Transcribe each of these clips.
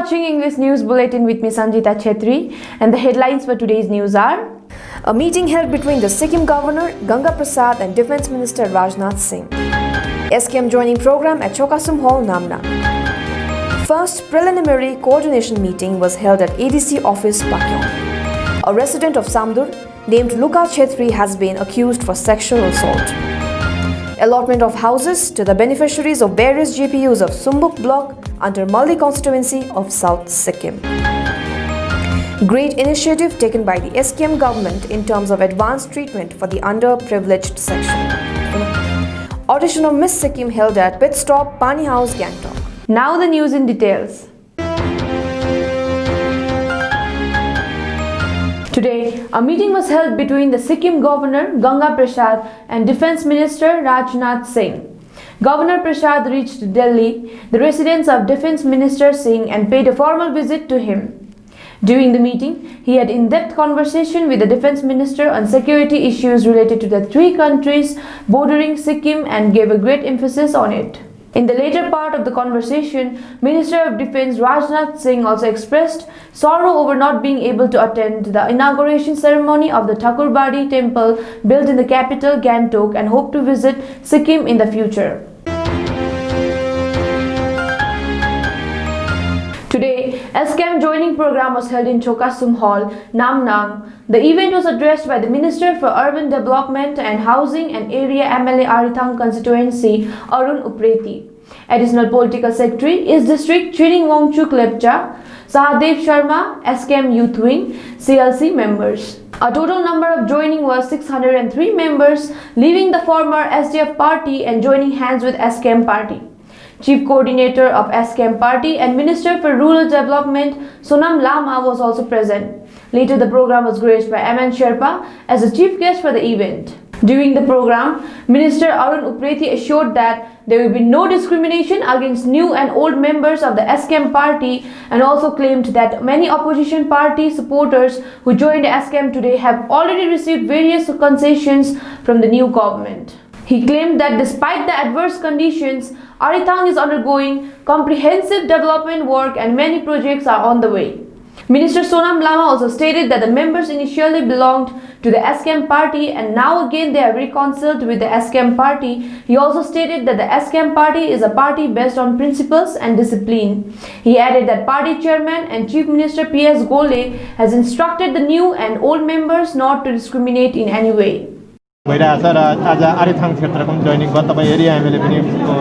watching English News Bulletin with me Sanjita Chetri, and the headlines for today's news are: a meeting held between the Sikkim Governor Ganga Prasad and Defence Minister Rajnath Singh. SKM joining program at Chokasum Hall, Namna. First preliminary coordination meeting was held at ADC office, Pakyong. A resident of Samdur named Luka Chetri has been accused for sexual assault. Allotment of houses to the beneficiaries of various GPUs of Sumbuk block under Maldi constituency of South Sikkim. Great initiative taken by the SKM government in terms of advanced treatment for the underprivileged section. Audition of Miss Sikkim held at Pit Stop Pani House, Gangtok. Now the news in details. Today, a meeting was held between the Sikkim Governor Ganga Prasad and Defence Minister Rajnath Singh. Governor Prasad reached Delhi, the residence of Defence Minister Singh, and paid a formal visit to him. During the meeting, he had in-depth conversation with the Defence Minister on security issues related to the three countries bordering Sikkim and gave a great emphasis on it. In the later part of the conversation, Minister of Defence Rajnath Singh also expressed sorrow over not being able to attend the inauguration ceremony of the Thakurbadi temple built in the capital Gangtok and hoped to visit Sikkim in the future. Today, SKM joining program was held in Chokasum Hall, Namnang. The event was addressed by the Minister for Urban Development and Housing and Area MLA Arithang constituency, Arun Upreti. Additional Political Secretary is District Chiring Wongchuk Lepcha, Sahadev Sharma, SKM Youth Wing, CLC members. A total number of joining was 603 members, leaving the former SDF party and joining hands with SKM party. Chief Coordinator of SKM Party and Minister for Rural Development Sonam Lama was also present. Later, the program was graced by MN Sherpa as the chief guest for the event. During the program, Minister Arun Upreti assured that there will be no discrimination against new and old members of the SKM Party, and also claimed that many opposition party supporters who joined SKM today have already received various concessions from the new government. He claimed that despite the adverse conditions, Arithang is undergoing comprehensive development work and many projects are on the way. Minister Sonam Lama also stated that the members initially belonged to the SKM party and now again they have reconciled with the SKM party. He also stated that the SKM party is a party based on principles and discipline. He added that party chairman and Chief Minister PS Gole has instructed the new and old members not to discriminate in any way. भइरहेछ र आज आरिथाङ क्षेत्रको joining भयो तपाईँ area MLA पनि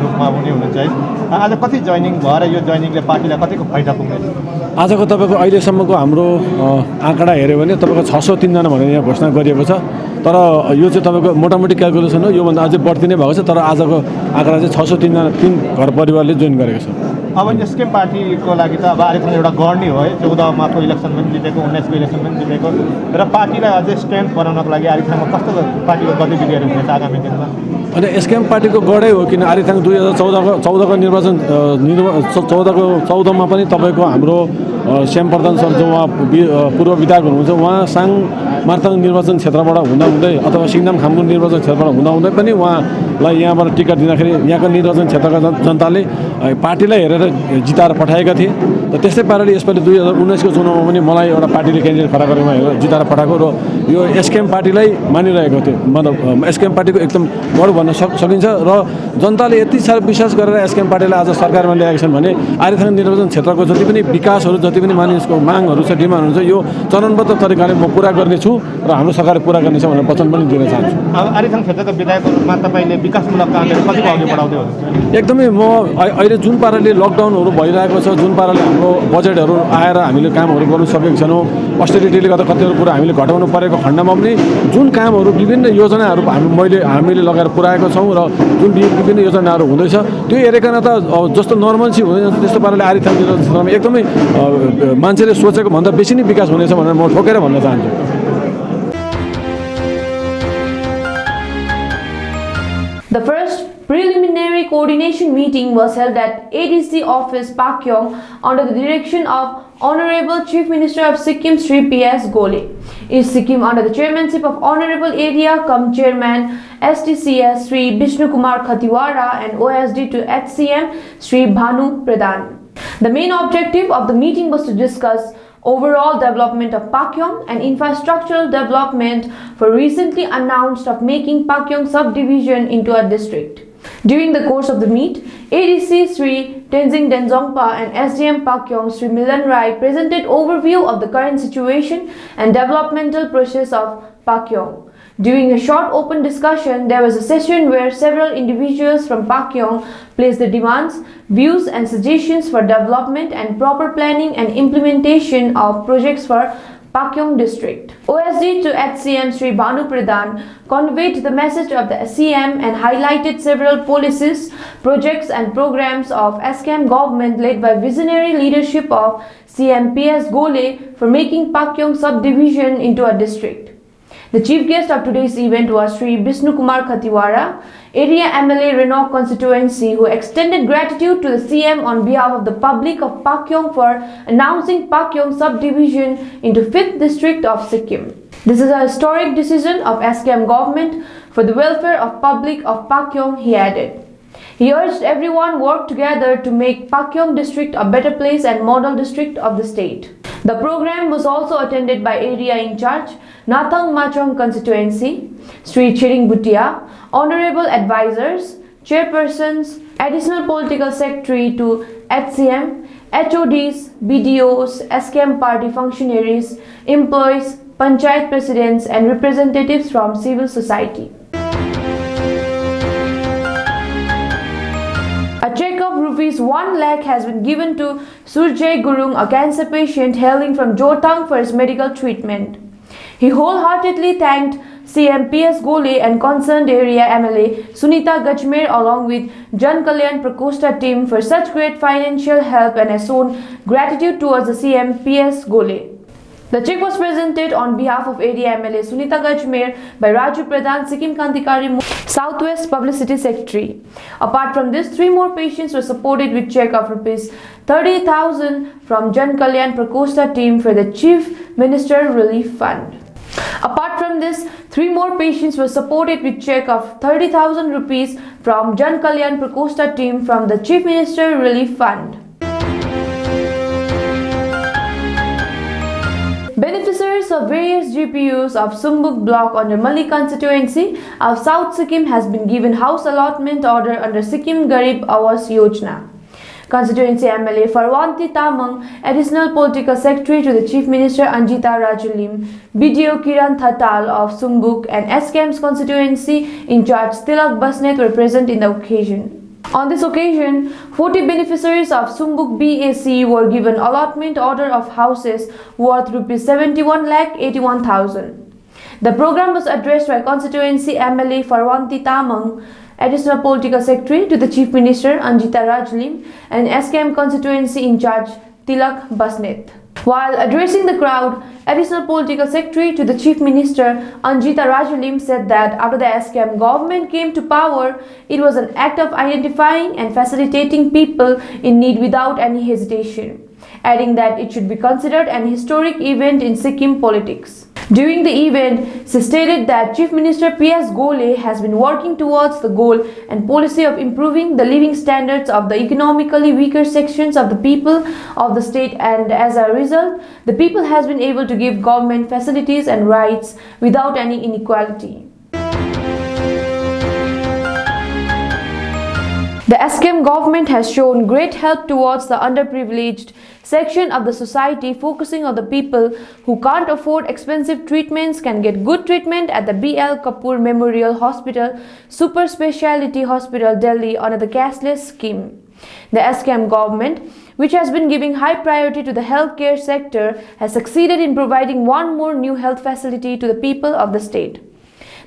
रूपमा पनि हुनुहुन्छ है आज कति जोइनिङ भएर यो जोइनिङले पार्टीलाई कतिको फाइदा पुग्नेछ आजको तपाईको अहिलेसम्मको हाम्रो आँकडा हेर्यो भने तपाईको 603 जना भनेर यहाँ घोषणा गरिएको छ तर यो चाहिँ तपाईको मोटामोटी क्याल्कुलेसन हो यो भन्दा अझै बढ्ती नै भएको छ तर आजको आँकडा चाहिँ 603 जना 3 घर परिवारले जोइन गरेको छ अब एसकेएम पार्टीको लागि त अब आरिथाङ एउटा गढ्ने हो है 14 माको इलेक्सन पनि जितेको 19 को इलेक्सन पनि जितेको र पार्टीलाई अझै स्ट्रेन्थ बनाउनको लागि आरिथाङमा कस्तो पार्टीको गतिविधिहरू हुनेछ आगामी दिनमा अनि एसकेएम पार्टीको गढै हो किन आरिथाङ 2014 को निर्वाचन 14 मा पनि तपाईको हाम्रो श्याम प्रधान सर जो उहाँ पूर्व विधायक हुनुहुन्छ उहाँ साङ मार्ताङ निर्वाचन क्षेत्रबाट हुँदा हुँदै अथवा सिङदाम खामगुन निर्वाचन क्षेत्रबाट हुँदा हुँदै पनि उहाँलाई यहाँबाट टिकट दिँदाखेरि यहाँको निर्वाचन क्षेत्रका जनताले पार्टीलाई हेरेर जिताएर पठाएका थिए र त्यस्तै पाराले यसपालि 2019 को चुनावमा पनि मलाई एउटा पार्टीले क्यान्डिडेट खडा गरेमा हेरेर जिताएर पठाएको र यो एसकेएम पार्टीलाई मानिरहेको थियो मतलब एसकेएम पार्टीको एकदम गढ भन्न सकिन्छ र जनताले यति साह्रो विश्वास गरेर एसकेएम पार्टीलाई आज सरकारमा ल्याएका छन् भने आरिथाङ निर्वाचन क्षेत्रको जति पनि विकासहरू जति पनि मानिसको मागहरू छ डिमान्डहरू छ यो चरणबद्ध तरिकाले म पूरा गर्नेछु र हाम्रो सरकारले पूरा गर्नेछ भनेर वचन पनि दिन चाहन्छु अब आरिथाङ क्षेत्रको विधायकको रूपमा तपाईले विकासमूलक कामहरू कतिको अघि बढाउँदै हुनुहुन्छ एकदमै म अहिले जुन पाराले लकडाउनहरू भइरहेको छ जुन पाराले हाम्रो बजेटहरू आएर हामीले कामहरू गर्न सकेको छैनौँ अस्टेरिटीले गर्दा कतिवटा कुरा हामीले घटाउनु परेको खण्डमा पनि जुन कामहरू विभिन्न योजनाहरू हामीले लगाएर पुऱ्याएको छौँ र जुन विभिन्न योजनाहरू हुँदैछ त्यो हेरेकन त जस्तो नर्मल्सी हुँदैन त्यस्तो पाराले आरिथाङ क्षेत्रमा एकदमै मान्छेले सोचेको भन्दा बेसी नै विकास हुनेछ भनेर म ठोकेर भन्न चाहन्छु The first preliminary coordination meeting was held at ADC office Pakyong under the direction of Honorable Chief Minister of Sikkim Sri PS Gole. Is Sikkim under the chairmanship of Honorable Area Cum Chairman STCS Sri Vishnu Kumar Khatiwara and OSD to HCM Sri Bhanu Pradhan. The main objective of the meeting was to discuss overall development of Pakyong and infrastructural development for recently announced of making Pakyong subdivision into a district. During the course of the meet, ADC Sri Tenzing Denzongpa and SDM Pakyong Sri Milan Rai presented overview of the current situation and developmental process of Pakyong. During a short open discussion, there was a session where several individuals from Pakyong placed their demands, views and suggestions for development and proper planning and implementation of projects for Pakyong district. OSD to HCM Sri Banu Pradhan conveyed the message of the CM and highlighted several policies, projects and programs of SKM government led by visionary leadership of CM PS Gole for making Pakyong subdivision into a district. The chief guest of today's event was Sri Bishnu Kumar Khatiwara, area MLA Renault constituency, who extended gratitude to the CM on behalf of the public of Pakyong for announcing Pakyong subdivision into 5th district of Sikkim. This is a historic decision of SKM government for the welfare of public of Pakyong, he added. He urged everyone work together to make Pakyong district a better place and model district of the state. The program was also attended by area in charge Nathang Machong constituency, Sri Chiring Bhutia, honorable advisors, chairpersons, additional political secretary to HCM, HODs, BDOs, SKM party functionaries, employees, panchayat presidents and representatives from civil society. A check of rupees 1 lakh has been given to Surjay Gurung, a cancer patient hailing from Jotang, for his medical treatment. He wholeheartedly thanked CM PS Gole and concerned area MLA Sunita Gajmer along with Jan Kalyan Prakosta team for such great financial help and has shown gratitude towards the CM PS Gole. The check was presented on behalf of area MLA Sunita Gajmer by Raju Pradhan, Sikkim Kantikari Southwest Publicity Secretary. Apart from this, 3 more patients were supported with check of rupees 30,000 from Jan Kalyan Prakosta team for the Chief Minister Relief Fund. Apart from this, 3 more patients were supported with check of 30,000 rupees from Jan Kalyan Prakosta team from the Chief Minister Relief Fund. Beneficiaries of various GPUs of Sumbuk block under Mali constituency of South Sikkim has been given house allotment order under Sikkim Garib Awas Yojana. Constituency MLA Farwanti Tamang, Additional Political Secretary to the Chief Minister Anjita Rajulim, BDO Kiran Thatal of Sumbuk and SKM's constituency in charge Tilak Basnet were present in the occasion. On this occasion, 40 beneficiaries of Sumbuk BAC were given allotment order of houses worth Rs 71,81,000. The program was addressed by constituency MLA Farwanti Tamang, Additional Political Secretary to the Chief Minister Anjita Rajulim and SKM constituency in charge Tilak Basnet. While addressing the crowd, Additional Political Secretary to the Chief Minister Anjita Rajulim said that after the SKM government came to power, it was an act of identifying and facilitating people in need without any hesitation, adding that it should be considered an historic event in Sikkim politics. During the event, she stated that Chief Minister PS Gole has been working towards the goal and policy of improving the living standards of the economically weaker sections of the people of the state, and as a result, the people has been able to give government facilities and rights without any inequality. The SKM government has shown great help towards the underprivileged section of the society, focusing on the people who can't afford expensive treatments can get good treatment at the BL Kapoor Memorial Hospital, Super Speciality Hospital, Delhi under the cashless scheme. The SKM government, which has been giving high priority to the healthcare sector, has succeeded in providing 1 more new health facility to the people of the state.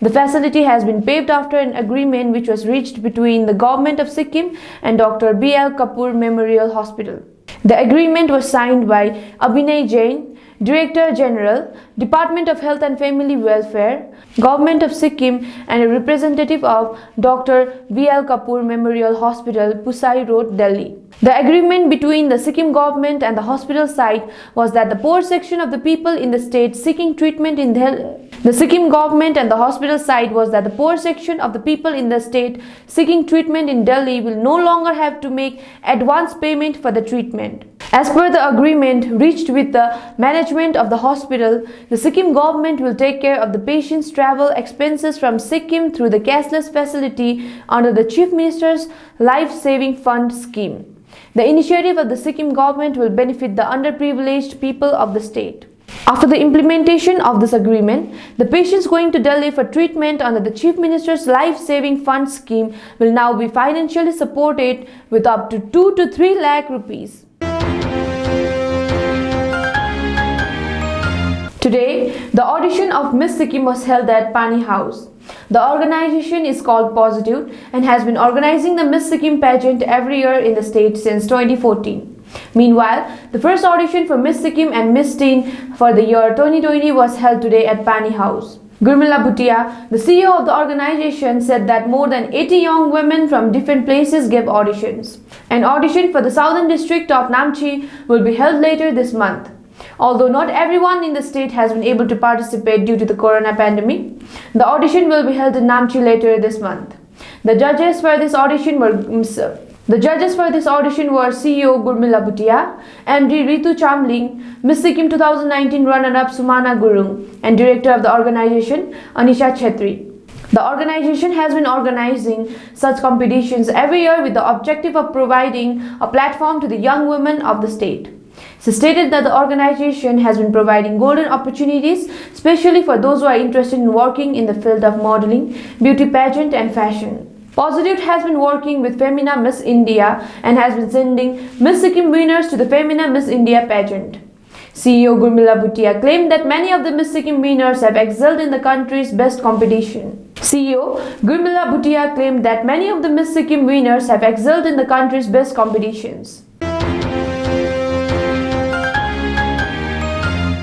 The facility has been paved after an agreement which was reached between the government of Sikkim and Dr. B.L. Kapoor Memorial Hospital. The agreement was signed by Abhinay Jain, Director General, Department of Health and Family Welfare, Government of Sikkim, and a representative of Dr. B.L. Kapoor Memorial Hospital, Pusai Road, Delhi. The agreement between the Sikkim government and the hospital site was that the poor section of the people in the state seeking treatment in the Sikkim government and the hospital site was that the poor section of the people in the state seeking treatment in Delhi will no longer have to make advance payment for the treatment. As per the agreement reached with the management of the hospital, the Sikkim government will take care of the patient's travel expenses from Sikkim through the cashless facility under the Chief Minister's Life Saving Fund scheme. The initiative of the Sikkim government will benefit the underprivileged people of the state. After the implementation of this agreement, the patients going to Delhi for treatment under the Chief Minister's Life Saving Fund scheme will now be financially supported with up to 2 to 3 lakh rupees. Today, the audition of Miss Sikkim was held at Pani House. The organization is called Positive and has been organizing the Miss Sikkim pageant every year in the state since 2014. Meanwhile, the first audition for Miss Sikkim and Miss Teen for the year 2020 was held today at Pani House. Gurmila Bhutia, the CEO of the organization, said that more than 80 young women from different places gave auditions. An audition for the southern district of Namchi will be held later this month. Although not everyone in the state has been able to participate due to the corona pandemic, the audition will be held in Namchi later this month. The judges for this audition were CEO Gurmila Bhutia, MD Ritu Chamling, Miss Sikkim 2019 runner-up Sumana Gurung, and director of the organization Anisha Chetri. The organization has been organizing such competitions every year with the objective of providing a platform to the young women of the state. She stated that the organization has been providing golden opportunities, especially for those who are interested in working in the field of modeling, beauty pageant and fashion. Positive has been working with Femina Miss India and has been sending Miss Sikkim winners to the Femina Miss India pageant. CEO Gurmila Bhutia claimed that many of the Miss Sikkim winners have excelled in the country's best competition. CEO Gurmila Bhutia claimed that many of the Miss Sikkim winners have excelled in the country's best competitions.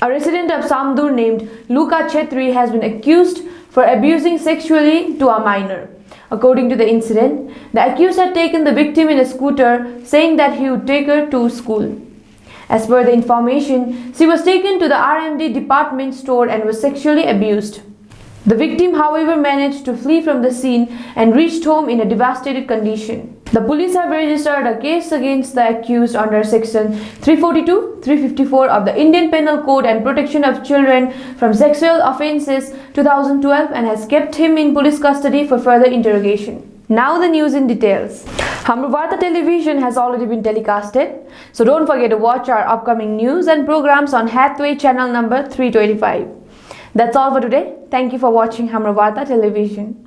A resident of Samdur named Luka Chetri has been accused for abusing sexually to a minor. According to the incident, the accused had taken the victim in a scooter, saying that he would take her to school. As per the information, she was taken to the RMD department store and was sexually abused. The victim, however, managed to flee from the scene and reached home in a devastated condition. The police have registered a case against the accused under Section 342, 354 of the Indian Penal Code and Protection of Children from Sexual Offences 2012 and has kept him in police custody for further interrogation. Now the news in details. Hamro Varta television has already been telecasted, so don't forget to watch our upcoming news and programs on Hathway channel number 325. That's all for today. Thank you for watching Hamro Varta television.